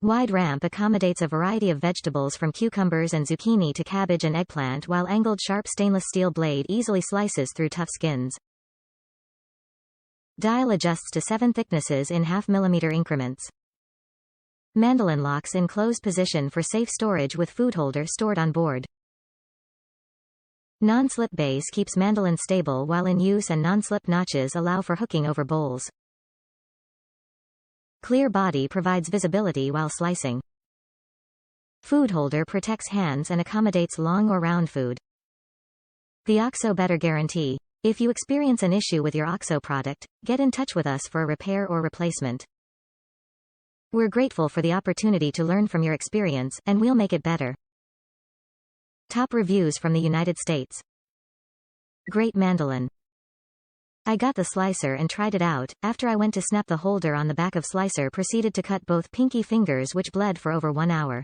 Wide ramp accommodates a variety of vegetables from cucumbers and zucchini to cabbage and eggplant, while angled sharp stainless steel blade easily slices through tough skins. Dial adjusts to 7 thicknesses in 0.5 mm increments. Mandoline locks in closed position for safe storage with food holder stored on board. Non-slip base keeps mandoline stable while in use, and non-slip notches allow for hooking over bowls. Clear body provides visibility while slicing. Food holder protects hands and accommodates long or round food. The OXO Better Guarantee. If you experience an issue with your OXO product, get in touch with us for a repair or replacement. We're grateful for the opportunity to learn from your experience, and we'll make it better. Top reviews from the United States. Great mandoline. I got the slicer and tried it out. After I went to snap the holder on the back of slicer, proceeded to cut both pinky fingers, which bled for over 1 hour.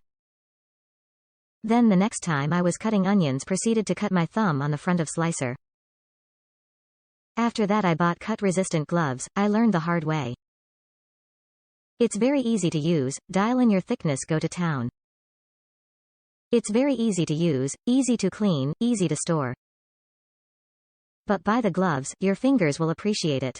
Then the next time I was cutting onions, proceeded to cut my thumb on the front of slicer. After that I bought cut-resistant gloves. I learned the hard way. It's very easy to use. Dial in your thickness, go to town. It's very easy to use, easy to clean, easy to store. But buy the gloves, your fingers will appreciate it.